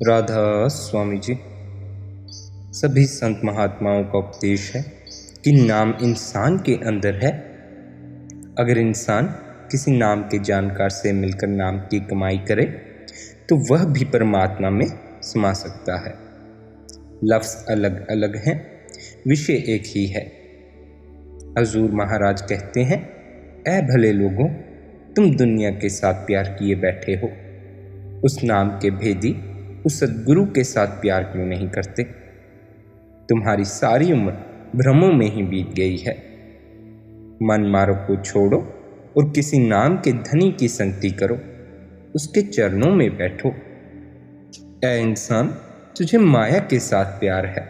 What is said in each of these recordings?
राधा स्वामी जी। सभी संत महात्माओं का उपदेश है कि नाम इंसान के अंदर है। अगर इंसान किसी नाम के जानकार से मिलकर नाम की कमाई करे तो वह भी परमात्मा में समा सकता है। लफ्ज़ अलग अलग हैं, विषय एक ही है। हजूर महाराज कहते हैं, ऐ भले लोगों, तुम दुनिया के साथ प्यार किए बैठे हो, उस नाम के भेदी उस सद्गुरु के साथ प्यार क्यों नहीं करते? तुम्हारी सारी उम्र भ्रमों में ही बीत गई है। मन मारो को छोड़ो और किसी नाम के धनी की संगति करो, उसके चरणों में बैठो। ऐ इंसान, तुझे माया के साथ प्यार है,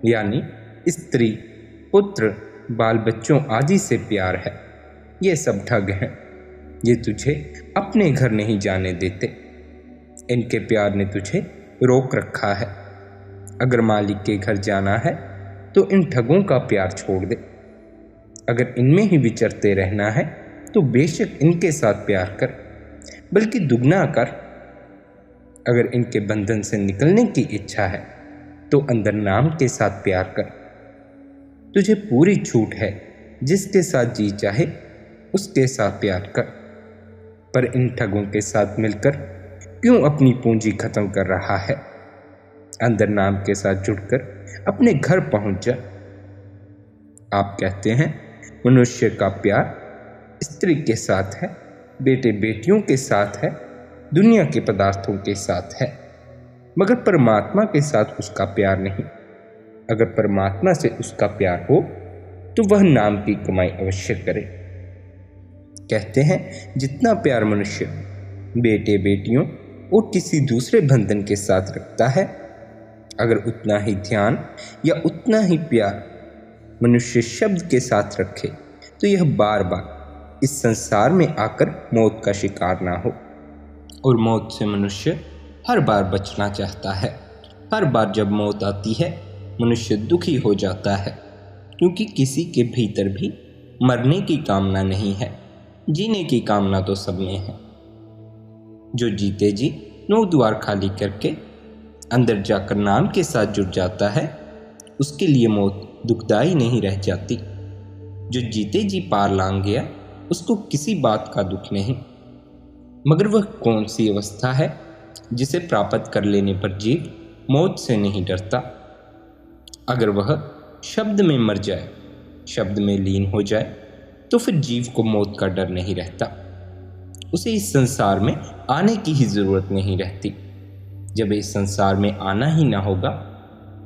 यानी स्त्री, पुत्र, बाल बच्चों आदि से प्यार है। ये सब ठग हैं, ये तुझे अपने घर नहीं जाने देते। इनके प्यार ने तुझे रोक रखा है। अगर मालिक के घर जाना है तो इन ठगों का प्यार छोड़ दे। अगर इनमें ही विचरते रहना है तो बेशक इनके साथ प्यार कर, बल्कि दुगना कर। अगर इनके बंधन से निकलने की इच्छा है तो अंदर नाम के साथ प्यार कर। तुझे पूरी छूट है, जिसके साथ जी चाहे उसके साथ प्यार कर। पर इन ठगों के साथ मिलकर क्यों अपनी पूंजी खत्म कर रहा है? अंदर नाम के साथ जुड़कर अपने घर पहुंच जा। आप कहते हैं मनुष्य का प्यार स्त्री के साथ है, बेटे बेटियों के साथ है, दुनिया के पदार्थों के साथ है, मगर परमात्मा के साथ उसका प्यार नहीं। अगर परमात्मा से उसका प्यार हो तो वह नाम की कमाई अवश्य करे। कहते हैं जितना प्यार मनुष्य बेटे बेटियों और किसी दूसरे बंधन के साथ रखता है, अगर उतना ही ध्यान या उतना ही प्यार मनुष्य शब्द के साथ रखे तो यह बार बार इस संसार में आकर मौत का शिकार ना हो। और मौत से मनुष्य हर बार बचना चाहता है। हर बार जब मौत आती है मनुष्य दुखी हो जाता है, क्योंकि किसी के भीतर भी मरने की कामना नहीं है, जीने की कामना तो सब में है। जो जीते जी 9 द्वार खाली करके अंदर जाकर नाम के साथ जुड़ जाता है, उसके लिए मौत दुखदाई नहीं रह जाती। जो जीते जी पार लांग गया, उसको किसी बात का दुख नहीं। मगर वह कौन सी अवस्था है जिसे प्राप्त कर लेने पर जीव मौत से नहीं डरता? अगर वह शब्द में मर जाए, शब्द में लीन हो जाए, तो फिर जीव को मौत का डर नहीं रहता। उसे इस संसार में आने की ही जरूरत नहीं रहती। जब इस संसार में आना ही ना होगा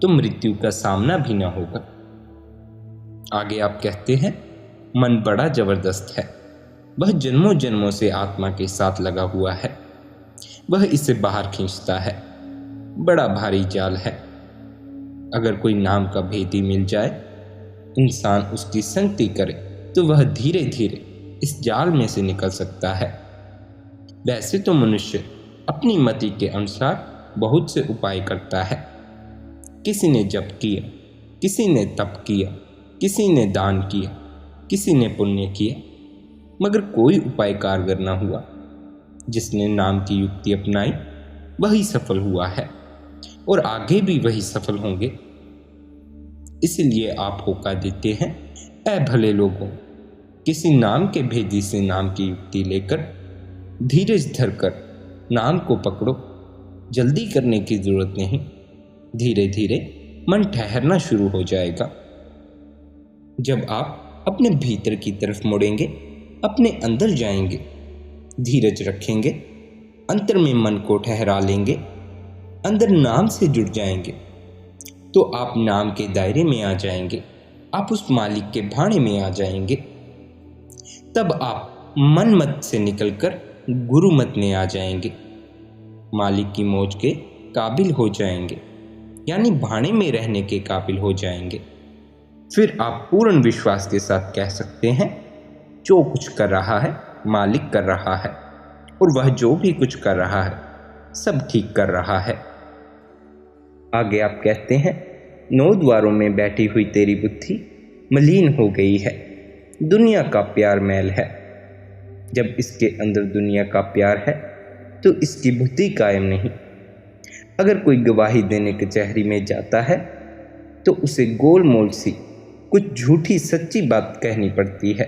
तो मृत्यु का सामना भी ना होगा। आगे आप कहते हैं मन बड़ा जबरदस्त है, वह जन्मों जन्मों से आत्मा के साथ लगा हुआ है, वह इसे बाहर खींचता है, बड़ा भारी जाल है। अगर कोई नाम का भेदी मिल जाए, इंसान उसकी संगति करे तो वह धीरे धीरे इस जाल में से निकल सकता है। वैसे तो मनुष्य अपनी मति के अनुसार बहुत से उपाय करता है। किसी ने जप किया, किसी ने तप किया, किसी ने दान किया, किसी ने पुण्य किया, मगर कोई उपाय कारगर न हुआ। जिसने नाम की युक्ति अपनाई वही सफल हुआ है और आगे भी वही सफल होंगे। इसलिए आप होका देते हैं, ऐ भले लोगों, किसी नाम के भेदी से नाम की युक्ति लेकर धीरज धरकर नाम को पकड़ो। जल्दी करने की जरूरत नहीं, धीरे धीरे मन ठहरना शुरू हो जाएगा। जब आप अपने भीतर की तरफ मुड़ेंगे, अपने अंदर जाएंगे, धीरज रखेंगे, अंतर में मन को ठहरा लेंगे, अंदर नाम से जुड़ जाएंगे, तो आप नाम के दायरे में आ जाएंगे, आप उस मालिक के भाणे में आ जाएंगे। तब आप मन मत से निकलकर गुरु मत में आ जाएंगे, मालिक की मौज के काबिल हो जाएंगे, यानी भाणे में रहने के काबिल हो जाएंगे। फिर आप पूर्ण विश्वास के साथ कह सकते हैं, जो कुछ कर रहा है मालिक कर रहा है, और वह जो भी कुछ कर रहा है सब ठीक कर रहा है। आगे आप कहते हैं, 9 द्वारों में बैठी हुई तेरी बुद्धि मलिन हो गई है, दुनिया का प्यार मैल है। जब इसके अंदर दुनिया का प्यार है तो इसकी बुद्धि कायम नहीं। अगर कोई गवाही देने कचहरी में जाता है तो उसे गोल मोल सी कुछ झूठी सच्ची बात कहनी पड़ती है,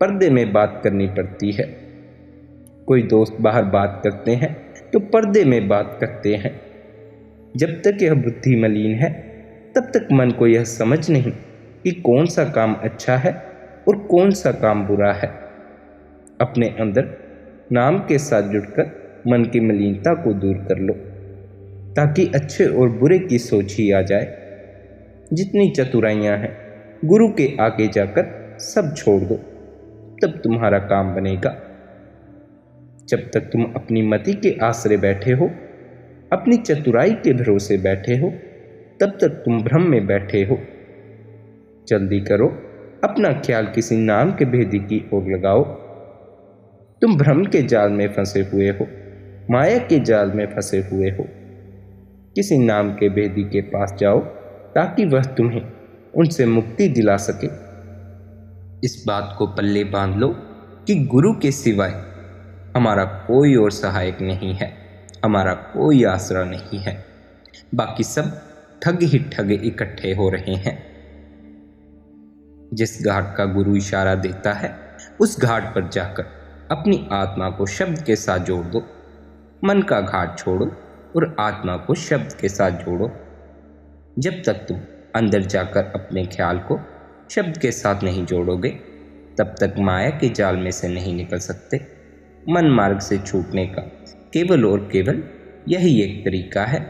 पर्दे में बात करनी पड़ती है। कोई दोस्त बाहर बात करते हैं तो पर्दे में बात करते हैं। जब तक यह बुद्धि मलिन है तब तक मन को यह समझ नहीं कि कौन सा काम अच्छा है और कौन सा काम बुरा है। अपने अंदर नाम के साथ जुड़कर मन की मलिनता को दूर कर लो, ताकि अच्छे और बुरे की सोच ही आ जाए। जितनी चतुराइयाँ हैं गुरु के आगे जाकर सब छोड़ दो, तब तुम्हारा काम बनेगा। जब तक तुम अपनी मति के आश्रय बैठे हो, अपनी चतुराई के भरोसे बैठे हो, तब तक तुम भ्रम में बैठे हो। जल्दी करो, अपना ख्याल किसी नाम के भेदी की ओर लगाओ। तुम भ्रम के जाल में फंसे हुए हो, माया के जाल में फंसे हुए हो। किसी नाम के भेदी के पास जाओ ताकि वह तुम्हें उनसे मुक्ति दिला सके। इस बात को पल्ले बांध लो कि गुरु के सिवाय हमारा कोई और सहायक नहीं है, हमारा कोई आसरा नहीं है। बाकी सब ठग ही ठग इकट्ठे हो रहे हैं। जिस घाट का गुरु इशारा देता है उस घाट पर जाकर अपनी आत्मा को शब्द के साथ जोड़ दो। मन का घाट छोड़ो और आत्मा को शब्द के साथ जोड़ो। जब तक तुम अंदर जाकर अपने ख्याल को शब्द के साथ नहीं जोड़ोगे, तब तक माया के जाल में से नहीं निकल सकते। मन मार्ग से छूटने का केवल और केवल यही एक तरीका है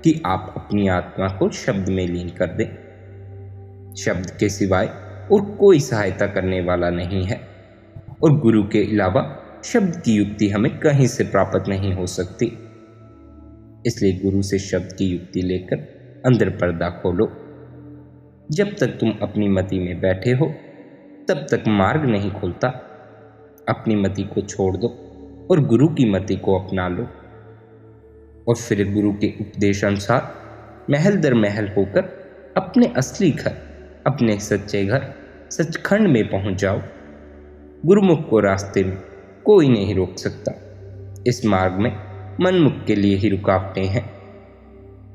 कि आप अपनी आत्मा को शब्द में लीन कर दें। शब्द के सिवाय और कोई सहायता करने वाला नहीं है, और गुरु के अलावा शब्द की युक्ति हमें कहीं से प्राप्त नहीं हो सकती। इसलिए गुरु से शब्द की युक्ति लेकर अंदर पर्दा खोलो। जब तक तुम अपनी मति में बैठे हो तब तक मार्ग नहीं खुलता। अपनी मति को छोड़ दो और गुरु की मति को अपना लो, और फिर गुरु के उपदेश अनुसार महल दर महल होकर अपने असली घर, अपने सच्चे घर सचखंड में पहुंच जाओ। गुरुमुख को रास्ते में कोई नहीं रोक सकता। इस मार्ग में मनमुख के लिए ही रुकावटें हैं।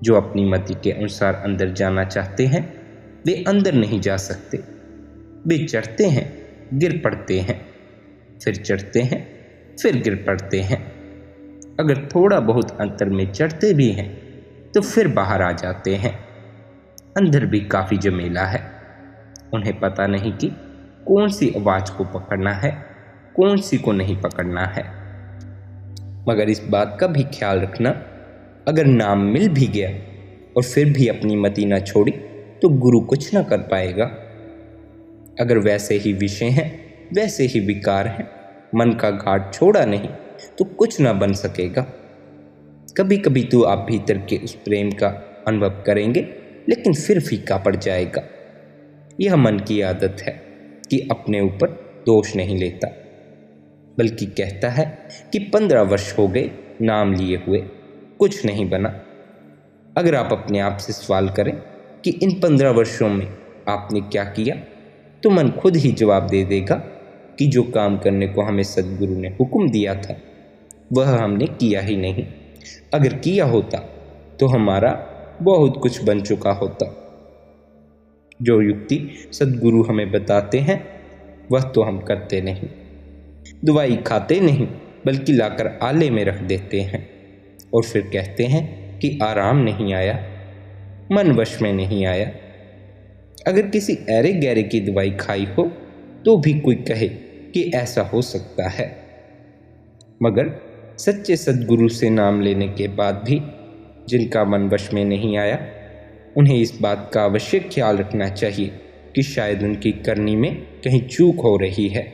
जो अपनी मति के अनुसार अंदर जाना चाहते हैं वे अंदर नहीं जा सकते। वे चढ़ते हैं, गिर पड़ते हैं, फिर चढ़ते हैं, फिर गिर पड़ते हैं। अगर थोड़ा बहुत अंतर में चढ़ते भी हैं तो फिर बाहर आ जाते हैं। अंदर भी काफ़ी जमेला है। उन्हें पता नहीं कि कौन सी आवाज़ को पकड़ना है, कौन सी को नहीं पकड़ना है। मगर इस बात का भी ख्याल रखना, अगर नाम मिल भी गया और फिर भी अपनी मति न छोड़ी तो गुरु कुछ न कर पाएगा। अगर वैसे ही विषय हैं, वैसे ही विकार हैं, मन का घाट छोड़ा नहीं तो कुछ न बन सकेगा। कभी कभी तो आप भीतर के उस प्रेम का अनुभव करेंगे, लेकिन फिर फीका पड़ जाएगा। यह मन की आदत है कि अपने ऊपर दोष नहीं लेता, बल्कि कहता है कि 15 वर्ष हो गए नाम लिए हुए, कुछ नहीं बना। अगर आप अपने आप से सवाल करें कि इन 15 वर्षों में आपने क्या किया, तो मन खुद ही जवाब दे देगा कि जो काम करने को हमें सद्गुरु ने हुक्म दिया था वह हमने किया ही नहीं। अगर किया होता तो हमारा बहुत कुछ बन चुका होता। जो युक्ति सद्गुरु हमें बताते हैं वह तो हम करते नहीं। दवाई खाते नहीं बल्कि लाकर आले में रख देते हैं और फिर कहते हैं कि आराम नहीं आया, मन वश में नहीं आया। अगर किसी ऐरे गहरे की दवाई खाई हो तो भी कोई कहे कि ऐसा हो सकता है, मगर सच्चे सद्गुरु से नाम लेने के बाद भी जिनका मन वश में नहीं आया, उन्हें इस बात का अवश्य ख्याल रखना चाहिए कि शायद उनकी करनी में कहीं चूक हो रही है।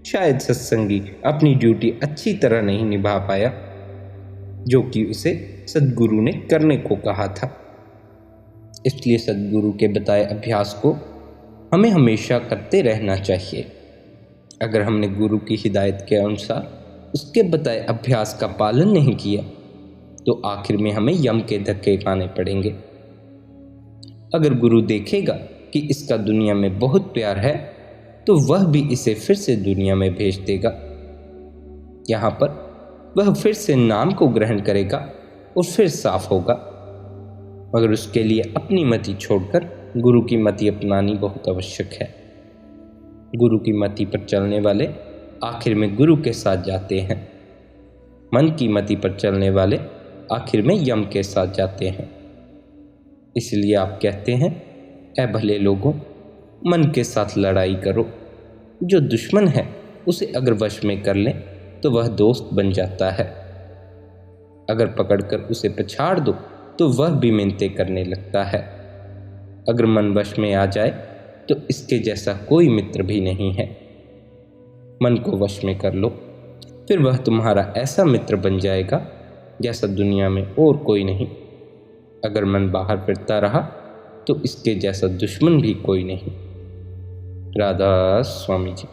शायद सत्संगी अपनी ड्यूटी अच्छी तरह नहीं निभा पाया जो कि उसे सद्गुरु ने करने को कहा था। इसलिए सद्गुरु के बताए अभ्यास को हमें हमेशा करते रहना चाहिए। अगर हमने गुरु की हिदायत के अनुसार उसके बताए अभ्यास का पालन नहीं किया तो आखिर में हमें यम के धक्के खाने पड़ेंगे। अगर गुरु देखेगा कि इसका दुनिया में बहुत प्यार है तो वह भी इसे फिर से दुनिया में भेज देगा। यहाँ पर वह फिर से नाम को ग्रहण करेगा और फिर साफ होगा, मगर उसके लिए अपनी मति छोड़कर गुरु की मति अपनानी बहुत आवश्यक है। गुरु की मति पर चलने वाले आखिर में गुरु के साथ जाते हैं, मन की मति पर चलने वाले आखिर में यम के साथ जाते हैं। इसलिए आप कहते हैं, ऐ भले लोगों, मन के साथ लड़ाई करो। जो दुश्मन है उसे अगर वश में कर लें तो वह दोस्त बन जाता है, अगर पकड़कर उसे पछाड़ दो तो वह भी मिन्नतें करने लगता है। अगर मन वश में आ जाए तो इसके जैसा कोई मित्र भी नहीं है। मन को वश में कर लो, फिर वह तुम्हारा ऐसा मित्र बन जाएगा जैसा दुनिया में और कोई नहीं। अगर मन बाहर फिरता रहा तो इसके जैसा दुश्मन भी कोई नहीं। राधा स्वामी जी।